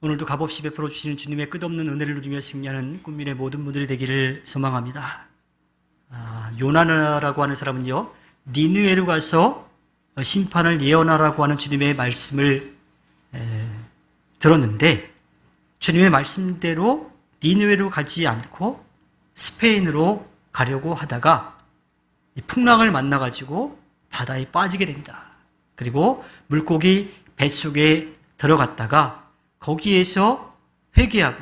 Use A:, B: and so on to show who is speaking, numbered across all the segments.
A: 오늘도 값없이 베풀어 주시는 주님의 끝없는 은혜를 누리며 승리하는 꿈민의 모든 분들이 되기를 소망합니다. 요나라고 하는 사람은요, 니느웨로 가서 심판을 예언하라고 하는 주님의 말씀을 들었는데, 주님의 말씀대로 니느웨로 가지 않고 스페인으로 가려고 하다가 풍랑을 만나가지고 바다에 빠지게 됩니다. 그리고 물고기 뱃속에 들어갔다가 거기에서 회개하고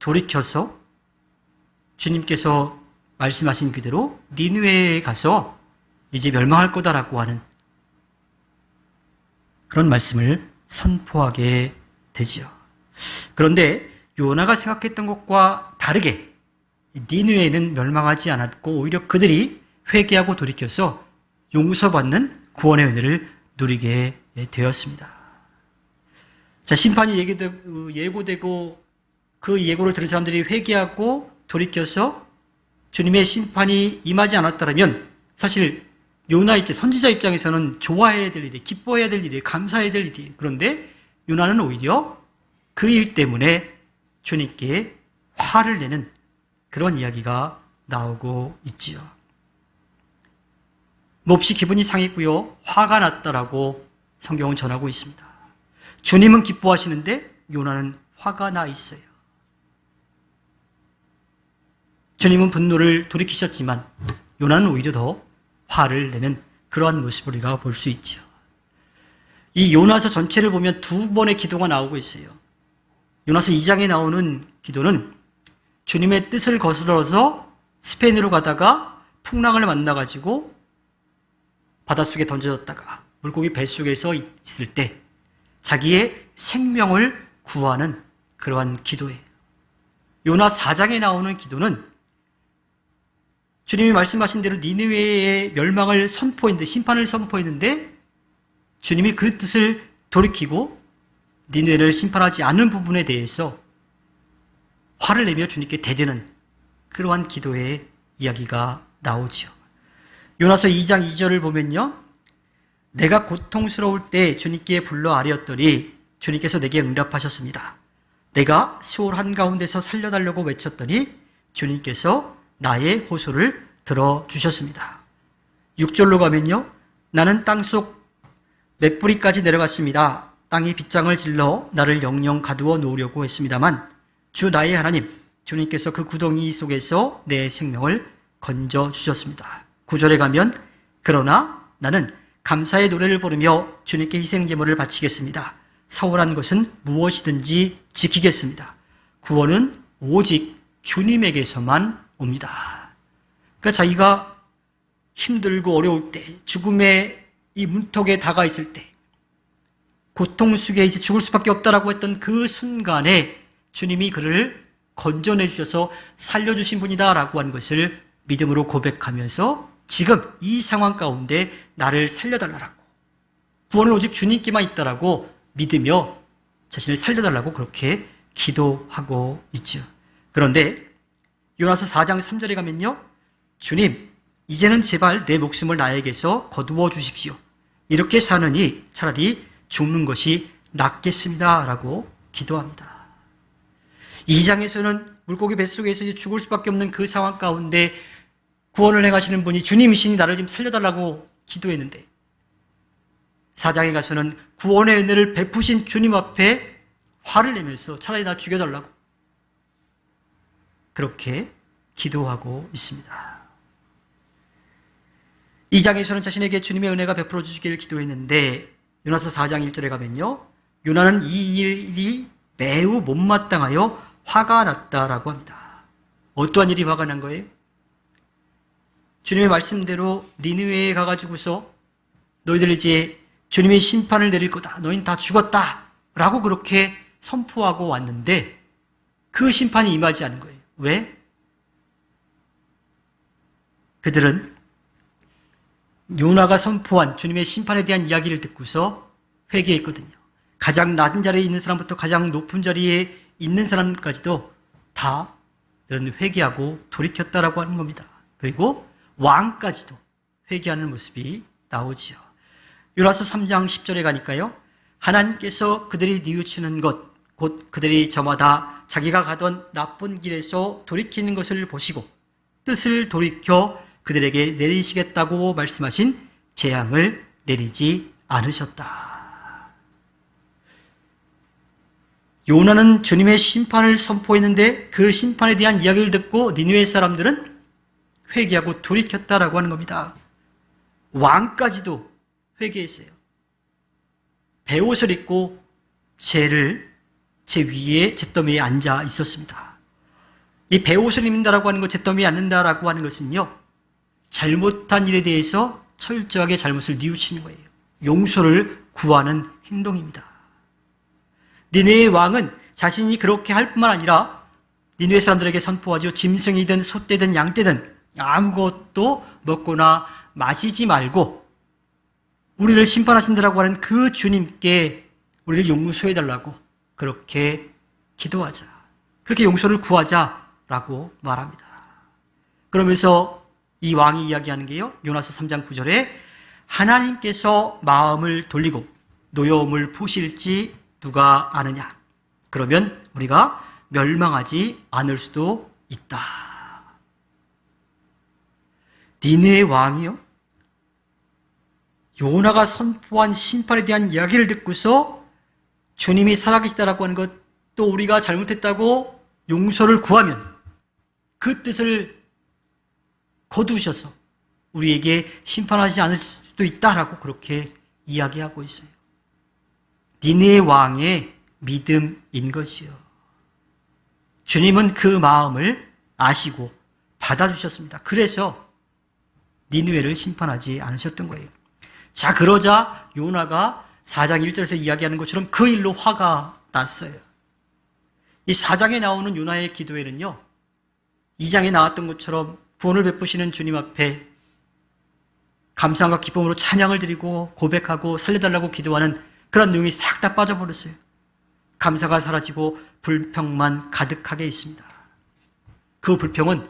A: 돌이켜서 주님께서 말씀하신 그대로 니느웨에 가서 이제 멸망할 거다라고 하는 그런 말씀을 선포하게 되지요. 그런데 요나가 생각했던 것과 다르게 니느웨는 멸망하지 않았고 오히려 그들이 회개하고 돌이켜서 용서받는 구원의 은혜를 누리게 되었습니다. 자, 심판이 예고되고 그 예고를 들은 사람들이 회개하고 돌이켜서 주님의 심판이 임하지 않았다면 사실 요나 선지자 입장에서는 좋아해야 될 일이, 기뻐해야 될 일이, 감사해야 될 일이. 그런데 요나는 오히려 그 일 때문에 주님께 화를 내는 그런 이야기가 나오고 있지요. 몹시 기분이 상했고요, 화가 났다라고 성경은 전하고 있습니다. 주님은 기뻐하시는데 요나는 화가 나 있어요. 주님은 분노를 돌이키셨지만 요나는 오히려 더 화를 내는 그러한 모습을 우리가 볼 수 있죠. 이 요나서 전체를 보면 두 번의 기도가 나오고 있어요. 요나서 2장에 나오는 기도는 주님의 뜻을 거스러서 스페인으로 가다가 풍랑을 만나가지고 바닷속에 던져졌다가 물고기 뱃속에서 있을 때 자기의 생명을 구하는 그러한 기도예요. 요나 4장에 나오는 기도는 주님이 말씀하신 대로 니느웨의 멸망을 선포했는데, 심판을 선포했는데 주님이 그 뜻을 돌이키고 니느웨를 심판하지 않는 부분에 대해서 화를 내며 주님께 대드는 그러한 기도의 이야기가 나오지요. 요나서 2장 2절을 보면요, 내가 고통스러울 때 주님께 불러 아뢰었더니 주님께서 내게 응답하셨습니다. 내가 시올 한가운데서 살려달라고 외쳤더니 주님께서 나의 호소를 들어주셨습니다. 6절로 가면요, 나는 땅속 맷뿌리까지 내려갔습니다. 땅이 빗장을 질러 나를 영영 가두어 놓으려고 했습니다만 주 나의 하나님 주님께서 그 구덩이 속에서 내 생명을 건져주셨습니다. 9절에 가면 그러나 나는 감사의 노래를 부르며 주님께 희생제물을 바치겠습니다. 서운한 것은 무엇이든지 지키겠습니다. 구원은 오직 주님에게서만 옵니다. 그러니까 자기가 힘들고 어려울 때, 죽음의 이 문턱에 다가 있을 때, 고통 속에 이제 죽을 수밖에 없다라고 했던 그 순간에 주님이 그를 건져내 주셔서 살려주신 분이다라고 하는 것을 믿음으로 고백하면서 지금 이 상황 가운데 나를 살려달라고, 구원은 오직 주님께만 있다라고 믿으며 자신을 살려달라고 그렇게 기도하고 있죠. 그런데 요나서 4장 3절에 가면요, 주님 이제는 제발 내 목숨을 나에게서 거두어 주십시오. 이렇게 사느니 차라리 죽는 것이 낫겠습니다 라고 기도합니다. 2장에서는 물고기 뱃속에서 죽을 수밖에 없는 그 상황 가운데 구원을 행하시는 분이 주님이시니 나를 지금 살려달라고 기도했는데, 4장에 가서는 구원의 은혜를 베푸신 주님 앞에 화를 내면서 차라리 나 죽여달라고 그렇게 기도하고 있습니다. 2장에서는 자신에게 주님의 은혜가 베풀어 주시기를 기도했는데 요나서 4장 1절에 가면요, 요나는 이 일이 매우 못마땅하여 화가 났다라고 합니다. 어떠한 일이 화가 난 거예요? 주님의 말씀대로 니느웨에 가가지고서 너희들 이제 주님의 심판을 내릴 거다, 너희는 다 죽었다 라고 그렇게 선포하고 왔는데 그 심판이 임하지 않은 거예요. 왜? 그들은 요나가 선포한 주님의 심판에 대한 이야기를 듣고서 회개했거든요. 가장 낮은 자리에 있는 사람부터 가장 높은 자리에 있는 사람까지도 다 그들은 회개하고 돌이켰다라고 하는 겁니다. 그리고 왕까지도 회개하는 모습이 나오지요. 요나서 3장 10절에 가니까요, 하나님께서 그들이 뉘우치는 것, 곧 그들이 저마다 자기가 가던 나쁜 길에서 돌이키는 것을 보시고 뜻을 돌이켜 그들에게 내리시겠다고 말씀하신 재앙을 내리지 않으셨다. 요나는 주님의 심판을 선포했는데 그 심판에 대한 이야기를 듣고 니느웨 사람들은 회개하고 돌이켰다라고 하는 겁니다. 왕까지도 회개했어요. 베옷을 입고 제 위에 잿더미에 앉아 있었습니다. 이 베옷을 입는다라고 하는 것, 잿더미에 앉는다라고 하는 것은요, 잘못한 일에 대해서 철저하게 잘못을 뉘우치는 거예요. 용서를 구하는 행동입니다. 니느웨 왕은 자신이 그렇게 할 뿐만 아니라 니느웨 사람들에게 선포하죠. 짐승이든 소떼든 양떼든 아무것도 먹거나 마시지 말고 우리를 심판하신다라고 하는 그 주님께 우리를 용서해달라고 그렇게 기도하자. 그렇게 용서를 구하자라고 말합니다. 그러면서 이 왕이 이야기하는 게요, 요나서 3장 9절에 하나님께서 마음을 돌리고 노여움을 푸실지 누가 아느냐. 그러면 우리가 멸망하지 않을 수도 있다. 니느웨 왕이요, 요나가 선포한 심판에 대한 이야기를 듣고서 주님이 살아계시다라고 하는 것, 또 우리가 잘못했다고 용서를 구하면 그 뜻을 거두셔서 우리에게 심판하지 않을 수도 있다라고 그렇게 이야기하고 있어요. 니느웨 왕의 믿음인 것이요. 주님은 그 마음을 아시고 받아주셨습니다. 그래서 니느웨를 심판하지 않으셨던 거예요. 자, 그러자 요나가 4장 1절에서 이야기하는 것처럼 그 일로 화가 났어요. 이 4장에 나오는 요나의 기도에는요, 2장에 나왔던 것처럼 구원을 베푸시는 주님 앞에 감사함과 기쁨으로 찬양을 드리고 고백하고 살려달라고 기도하는 그런 내용이 싹 다 빠져버렸어요. 감사가 사라지고 불평만 가득하게 있습니다. 그 불평은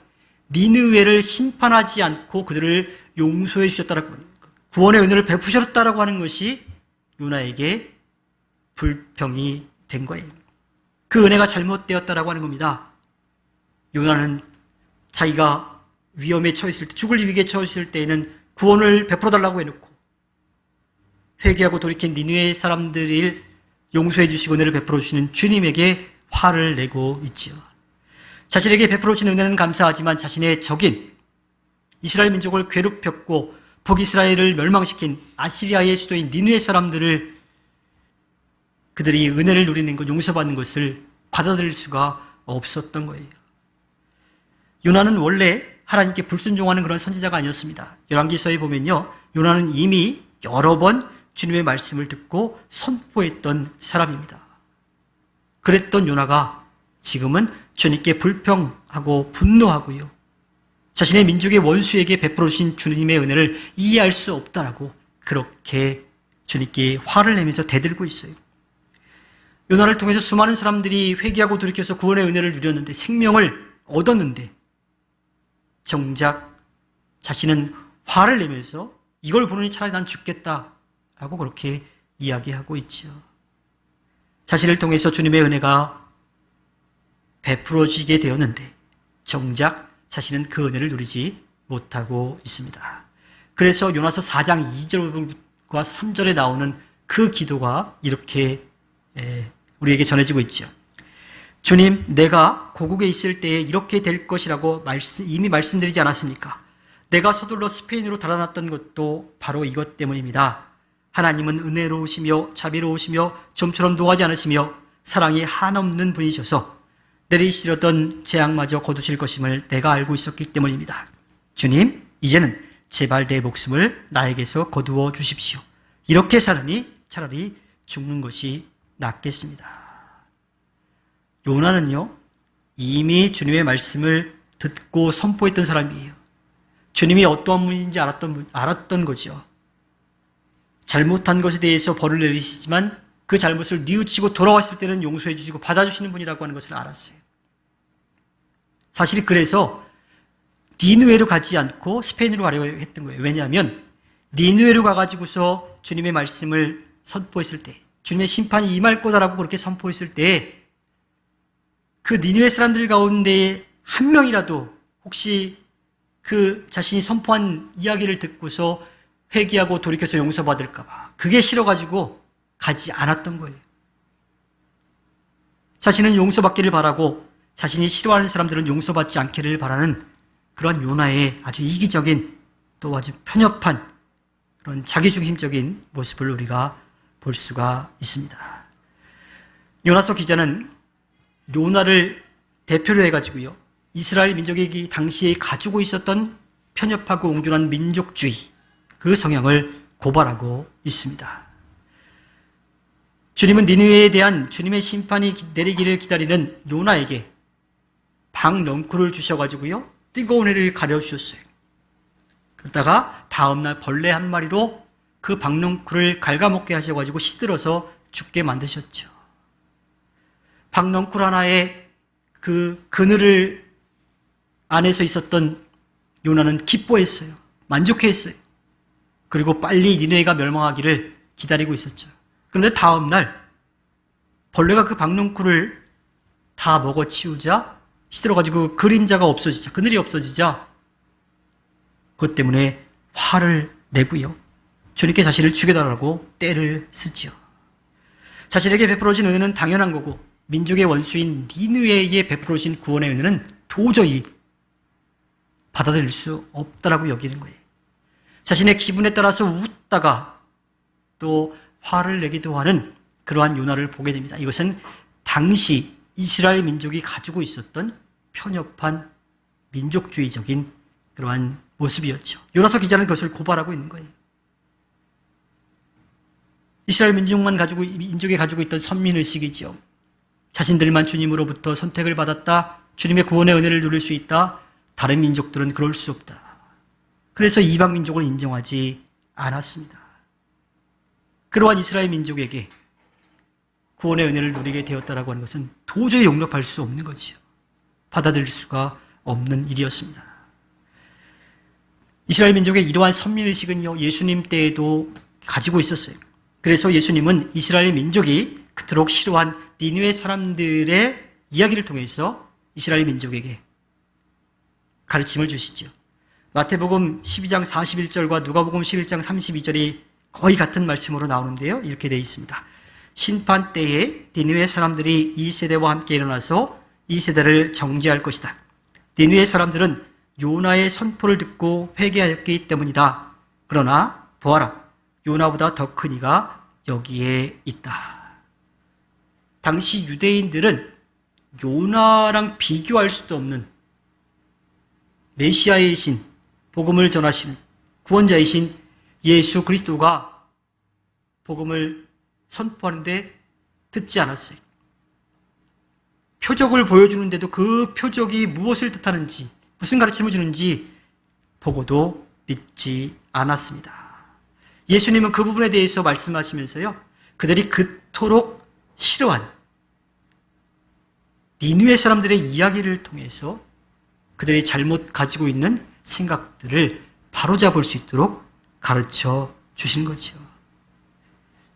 A: 니느웨를 심판하지 않고 그들을 용서해 주셨다라고 하는 것, 구원의 은혜를 베푸셨다라고 하는 것이 요나에게 불평이 된 거예요. 그 은혜가 잘못되었다라고 하는 겁니다. 요나는 자기가 위험에 처했을 때, 죽을 위기에 처했을 때에는 구원을 베풀어 달라고 해놓고 회개하고 돌이킨 니느웨 사람들을 용서해 주시고 은혜를 베풀어 주시는 주님에게 화를 내고 있지요. 자신에게 베풀어 주신 은혜는 감사하지만 자신의 적인 이스라엘 민족을 괴롭혔고 북이스라엘을 멸망시킨 아시리아의 수도인 니느웨 사람들을 그들이 은혜를 누리는 것, 용서받는 것을 받아들일 수가 없었던 거예요. 요나는 원래 하나님께 불순종하는 그런 선지자가 아니었습니다. 열왕기서에 보면요, 요나는 이미 여러 번 주님의 말씀을 듣고 선포했던 사람입니다. 그랬던 요나가 지금은 주님께 불평하고 분노하고요, 자신의 민족의 원수에게 베풀어 주신 주님의 은혜를 이해할 수 없다라고 그렇게 주님께 화를 내면서 대들고 있어요. 요나를 통해서 수많은 사람들이 회개하고 돌이켜서 구원의 은혜를 누렸는데, 생명을 얻었는데, 정작 자신은 화를 내면서 이걸 보느니 차라리 난 죽겠다라고 그렇게 이야기하고 있죠. 자신을 통해서 주님의 은혜가 베풀어지게 되었는데 정작 자신은 그 은혜를 누리지 못하고 있습니다. 그래서 요나서 4장 2절과 3절에 나오는 그 기도가 이렇게 우리에게 전해지고 있죠. 주님, 내가 고국에 있을 때에 이렇게 될 것이라고 이미 말씀드리지 않았습니까? 내가 서둘러 스페인으로 달아났던 것도 바로 이것 때문입니다. 하나님은 은혜로우시며 자비로우시며 좀처럼 노하지 않으시며 사랑이 한없는 분이셔서 내리시려던 재앙마저 거두실 것임을 내가 알고 있었기 때문입니다. 주님, 이제는 제발 내 목숨을 나에게서 거두어 주십시오. 이렇게 사느니 차라리 죽는 것이 낫겠습니다. 요나는요, 이미 주님의 말씀을 듣고 선포했던 사람이에요. 주님이 어떠한 분인지 알았던 거죠. 잘못한 것에 대해서 벌을 내리시지만 그 잘못을 뉘우치고 돌아왔을 때는 용서해 주시고 받아주시는 분이라고 하는 것을 알았어요. 사실 그래서 니느웨로 가지 않고 스페인으로 가려고 했던 거예요. 왜냐하면 니느웨로 가가지고서 주님의 말씀을 선포했을 때, 주님의 심판이 임할 거다라고 그렇게 선포했을 때 그 니느웨 사람들 가운데 한 명이라도 혹시 그 자신이 선포한 이야기를 듣고서 회개하고 돌이켜서 용서받을까 봐 그게 싫어가지고 가지 않았던 거예요. 자신은 용서받기를 바라고 자신이 싫어하는 사람들은 용서받지 않기를 바라는 그런 요나의 아주 이기적인 또 아주 편협한 그런 자기중심적인 모습을 우리가 볼 수가 있습니다. 요나서 기자는 요나를 대표로 해가지고요, 이스라엘 민족이 당시에 가지고 있었던 편협하고 옹졸한 민족주의, 그 성향을 고발하고 있습니다. 주님은 니느웨에 대한 주님의 심판이 내리기를 기다리는 요나에게 박넝쿨을 주셔가지고요, 뜨거운 해를 가려주셨어요. 그러다가 다음날 벌레 한 마리로 그 박넝쿨을 갉아먹게 하셔가지고 시들어서 죽게 만드셨죠. 박넝쿨 하나에 그 그늘을 안에서 있었던 요나는 기뻐했어요. 만족해했어요. 그리고 빨리 니느웨가 멸망하기를 기다리고 있었죠. 그런데 다음날 벌레가 그 박넝쿨을 다 먹어치우자, 시들어가지고 그림자가 없어지자, 그늘이 없어지자 그것 때문에 화를 내고요, 주님께 자신을 죽여달라고 떼를 쓰지요. 자신에게 베풀어진 은혜는 당연한 거고 민족의 원수인 니느웨에 베풀어진 구원의 은혜는 도저히 받아들일 수 없다라고 여기는 거예요. 자신의 기분에 따라서 웃다가 또 화를 내기도 하는 그러한 요나를 보게 됩니다. 이것은 당시 이스라엘 민족이 가지고 있었던 편협한 민족주의적인 그러한 모습이었죠. 요나서 기자는 그것을 고발하고 있는 거예요. 이스라엘 민족이 가지고 있던 선민의식이지요. 자신들만 주님으로부터 선택을 받았다, 주님의 구원의 은혜를 누릴 수 있다, 다른 민족들은 그럴 수 없다. 그래서 이방 민족을 인정하지 않았습니다. 그러한 이스라엘 민족에게 구원의 은혜를 누리게 되었다라고 하는 것은 도저히 용납할 수 없는 거지요. 받아들일 수가 없는 일이었습니다. 이스라엘 민족의 이러한 선민의식은요, 예수님 때에도 가지고 있었어요. 그래서 예수님은 이스라엘 민족이 그토록 싫어한 니느웨 사람들의 이야기를 통해서 이스라엘 민족에게 가르침을 주시죠. 마태복음 12장 41절과 누가복음 11장 32절이 거의 같은 말씀으로 나오는데요, 이렇게 되어 있습니다. 심판 때에 니느웨 사람들이 이 세대와 함께 일어나서 이 세대를 정죄할 것이다. 니느웨 사람들은 요나의 선포를 듣고 회개하였기 때문이다. 그러나 보아라, 요나보다 더 큰 이가 여기에 있다. 당시 유대인들은 요나랑 비교할 수도 없는 메시아이신, 복음을 전하시는 구원자이신 예수 그리스도가 복음을 선포하는데 듣지 않았어요. 표적을 보여주는데도 그 표적이 무엇을 뜻하는지, 무슨 가르침을 주는지 보고도 믿지 않았습니다. 예수님은 그 부분에 대해서 말씀하시면서요, 그들이 그토록 싫어한 니느웨 사람들의 이야기를 통해서 그들이 잘못 가지고 있는 생각들을 바로잡을 수 있도록 가르쳐 주신 거죠.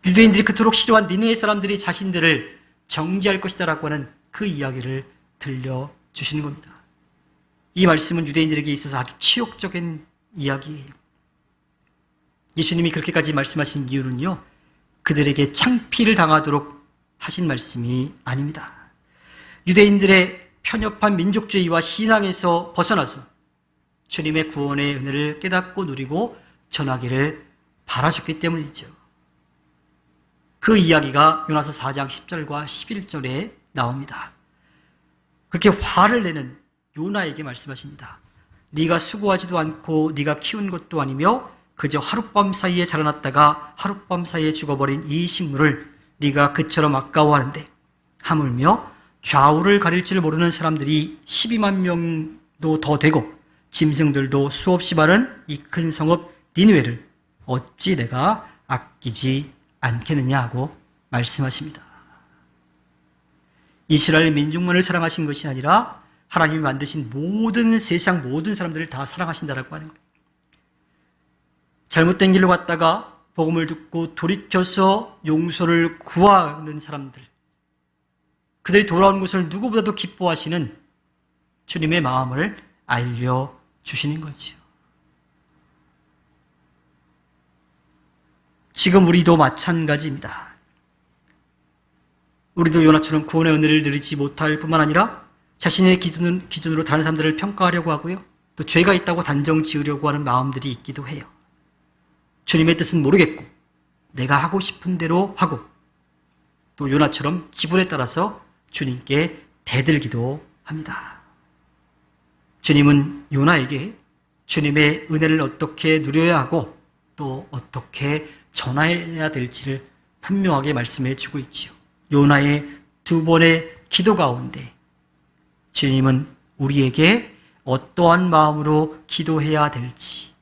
A: 유대인들이 그토록 싫어한 니느웨 사람들이 자신들을 정죄할 것이다라고 하는 그 이야기를 들려주시는 겁니다. 이 말씀은 유대인들에게 있어서 아주 치욕적인 이야기예요. 예수님이 그렇게까지 말씀하신 이유는요, 그들에게 창피를 당하도록 하신 말씀이 아닙니다. 유대인들의 편협한 민족주의와 신앙에서 벗어나서 주님의 구원의 은혜를 깨닫고 누리고 전하기를 바라셨기 때문이죠. 그 이야기가 요나서 4장 10절과 11절에 나옵니다. 그렇게 화를 내는 요나에게 말씀하십니다. 네가 수고하지도 않고 네가 키운 것도 아니며 그저 하룻밤 사이에 자라났다가 하룻밤 사이에 죽어버린 이 식물을 네가 그처럼 아까워하는데 하물며 좌우를 가릴 줄 모르는 사람들이 12만 명도 더 되고 짐승들도 수없이 많은 이 큰 성읍 니느웨를 어찌 내가 아끼지 않겠느냐 하고 말씀하십니다. 이스라엘 민족만을 사랑하신 것이 아니라 하나님이 만드신 모든 세상 모든 사람들을 다 사랑하신다라고 하는 거예요. 잘못된 길로 갔다가 복음을 듣고 돌이켜서 용서를 구하는 사람들, 그들이 돌아오는 것을 누구보다도 기뻐하시는 주님의 마음을 알려주시는 거지요. 지금 우리도 마찬가지입니다. 우리도 요나처럼 구원의 은혜를 누리지 못할 뿐만 아니라 자신의 기준으로 다른 사람들을 평가하려고 하고요. 또 죄가 있다고 단정 지으려고 하는 마음들이 있기도 해요. 주님의 뜻은 모르겠고 내가 하고 싶은 대로 하고 또 요나처럼 기분에 따라서 주님께 대들기도 합니다. 주님은 요나에게 주님의 은혜를 어떻게 누려야 하고 또 어떻게 전해야 될지를 분명하게 말씀해 주고 있지요. 요나의 두 번의 기도 가운데 주님은 우리에게 어떠한 마음으로 기도해야 될지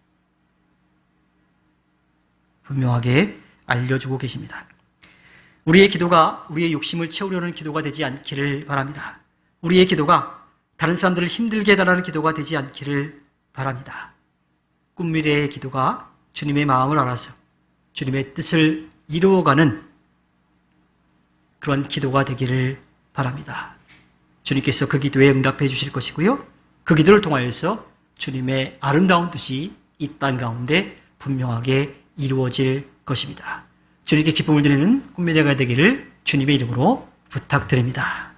A: 분명하게 알려주고 계십니다. 우리의 기도가 우리의 욕심을 채우려는 기도가 되지 않기를 바랍니다. 우리의 기도가 다른 사람들을 힘들게 해달라는 기도가 되지 않기를 바랍니다. 꿈미래의 기도가 주님의 마음을 알아서 주님의 뜻을 이루어가는 그런 기도가 되기를 바랍니다. 주님께서 그 기도에 응답해 주실 것이고요. 그 기도를 통하여서 주님의 아름다운 뜻이 이 땅 가운데 분명하게 이루어질 것입니다. 주님께 기쁨을 드리는 꿈미래가 되기를 주님의 이름으로 부탁드립니다.